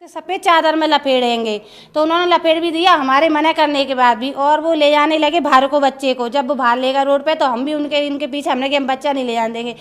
सफ़ेद चादर में लपेड़ेंगे, तो उन्होंने लपेट भी दिया हमारे मना करने के बाद भी। और वो ले जाने लगे बाहर को बच्चे को। जब वो बाहर लेगा रोड पे तो हम भी इनके पीछे, हमने कि हम बच्चा नहीं ले जाने देंगे।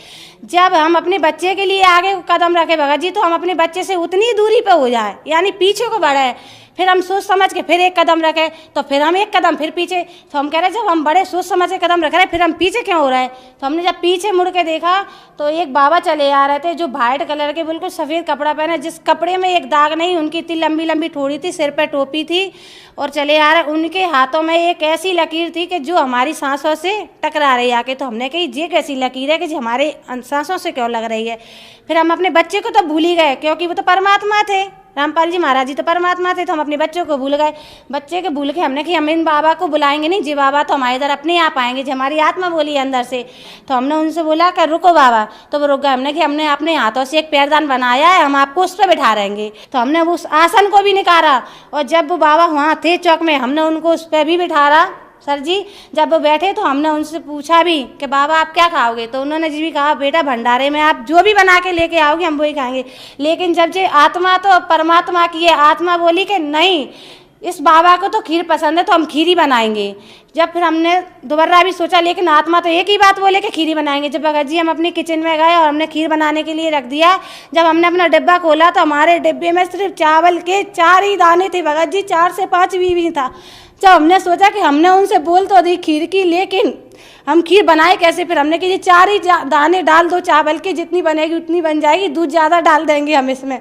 जब हम अपने बच्चे के लिए आगे कदम रखे भगत जी, तो हम अपने बच्चे से उतनी दूरी पे हो जाए, यानी पीछे को बढ़े। फिर हम सोच समझ के फिर एक कदम रखे, तो फिर हम एक कदम फिर पीछे। तो हम कह रहे जब हम बड़े सोच समझ के कदम रख रहे हैं, फिर हम पीछे क्यों हो रहे हैं। तो हमने जब पीछे मुड़ के देखा तो एक बाबा चले आ रहे थे, जो वाइट कलर के बिल्कुल सफ़ेद कपड़ा पहने, जिस कपड़े में एक दाग नहीं, उनकी इतनी लंबी लंबी ठोड़ी थी, सिर पर टोपी थी और चले आ रहे। उनके हाथों में एक ऐसी लकीर थी कि जो हमारी सांसों से टकरा रही आके। तो हमने कही ये कैसी लकीर है कि जो हमारे सांसों से क्यों लग रही है। फिर हम अपने बच्चे को तो भूल ही गए, क्योंकि वो तो परमात्मा थे, रामपाल जी महाराज जी तो परमात्मा थे। तो हम अपने बच्चों को भूल गए। बच्चे के भूल के हमने कि हम इन बाबा को बुलाएंगे नहीं, जी बाबा तो हमारे इधर अपने आप आएंगे, जो हमारी आत्मा बोली अंदर से। तो हमने उनसे बोला कि रुको बाबा, तो वो रुक गए। हमने कि हमने अपने हाथों से एक पैरदान बनाया है, हम आपको उस पर बैठा रहेंगे। तो हमने उस आसन को भी निकाला, और जब वो बाबा वहाँ थे चौक में, हमने उनको उस पर भी बिठाया। सर जी जब वो बैठे तो हमने उनसे पूछा भी कि बाबा आप क्या खाओगे। तो उन्होंने जी भी कहा बेटा भंडारे में आप जो भी बना के लेके आओगे हम वही खाएंगे। लेकिन जब जे आत्मा तो परमात्मा की है, आत्मा बोली कि नहीं इस बाबा को तो खीर पसंद है, तो हम खीर ही बनाएंगे। जब फिर हमने दोबारा भी सोचा, लेकिन आत्मा तो एक ही बात बोले कि खीर ही बनाएंगे। जब भगत जी हम अपने किचन में गए और हमने खीर बनाने के लिए रख दिया। जब हमने अपना डिब्बा खोला तो हमारे डिब्बे में सिर्फ चावल के 4 ही दाने थे भगत जी, 4 से 5 भी था। जब हमने सोचा कि हमने उनसे बोल तो दी खीर की, लेकिन हम खीर बनाए कैसे। फिर हमने कि 4 ही दाने डाल दो चावल की, जितनी बनेगी उतनी बन जाएगी, दूध ज़्यादा डाल देंगे हम इसमें।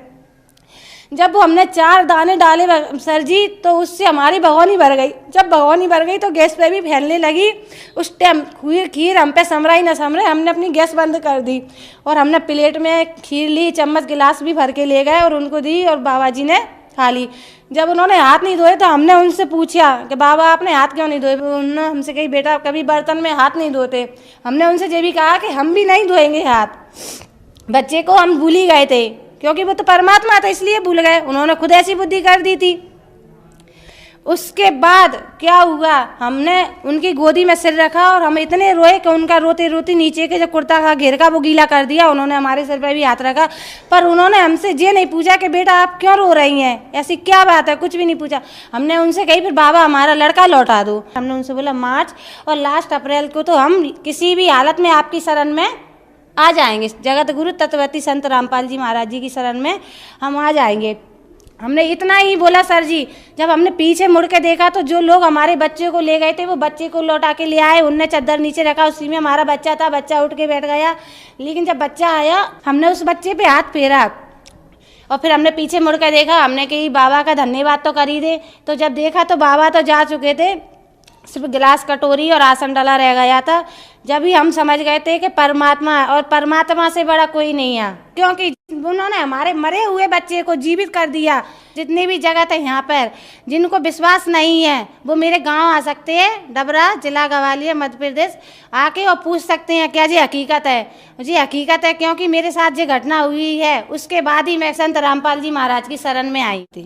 जब वो हमने 4 दाने डाले सर जी, तो उससे हमारी भगोनी भर गई। जब भगोनी भर गई तो गैस पे भी फैलने लगी। उस टाइम खीर हम पे समरा ही ना समरे, हमने अपनी गैस बंद कर दी और हमने प्लेट में खीर ली, चम्मच गिलास भी भर के ले गए और उनको दी, और बाबा जी ने खा ली। जब उन्होंने हाथ नहीं धोए तो हमने उनसे पूछा कि बाबा आपने हाथ क्यों नहीं धोए। उन्होंने हमसे कही बेटा कभी बर्तन में हाथ नहीं धोते। हमने उनसे ये भी कहा कि हम भी नहीं धोएंगे हाथ। बच्चे को हम भूल ही गए थे, क्योंकि वो तो परमात्मा था इसलिए भूल गए। उन्होंने खुद ऐसी बुद्धि कर दी थी। उसके बाद क्या हुआ, हमने उनकी गोदी में सिर रखा और हम इतने रोए कि उनका रोते रोते नीचे के जो कुर्ता का घेर का वो गीला कर दिया। उन्होंने हमारे सिर पर भी हाथ रखा, पर उन्होंने हमसे ये नहीं पूछा कि बेटा आप क्यों रो रही हैं, ऐसी क्या बात है, कुछ भी नहीं पूछा। हमने उनसे कही फिर बाबा हमारा लड़का लौटा दो। हमने उनसे बोला मार्च और लास्ट अप्रैल को तो हम किसी भी हालत में आपकी शरण में आ जाएंगे, जगत गुरु तत्वती संत रामपाल जी महाराज जी की शरण में हम आ जाएंगे। हमने इतना ही बोला सर जी। जब हमने पीछे मुड़ के देखा तो जो लोग हमारे बच्चे को ले गए थे वो बच्चे को लौटा के ले आए। उनने चादर नीचे रखा, उसी में हमारा बच्चा था। बच्चा उठ के बैठ गया, लेकिन जब बच्चा आया हमने उस बच्चे पे हाथ फेरा और फिर हमने पीछे मुड़ के देखा। हमने कही बाबा का धन्यवाद तो कर ही दे। तो जब देखा तो बाबा तो जा चुके थे, सिर्फ गिलास कटोरी और आसन डाला रह गया था। जब ही हम समझ गए थे कि परमात्मा और परमात्मा से बड़ा कोई नहीं है, क्योंकि उन्होंने हमारे मरे हुए बच्चे को जीवित कर दिया। जितने भी जगत है यहाँ पर, जिनको विश्वास नहीं है वो मेरे गांव आ सकते हैं, डबरा जिला ग्वालियर मध्य प्रदेश, आके और पूछ सकते हैं क्या जी हकीकत है। जी हकीकत है, क्योंकि मेरे साथ जो घटना हुई है उसके बाद ही मैं संत रामपाल जी महाराज की शरण में आई थी।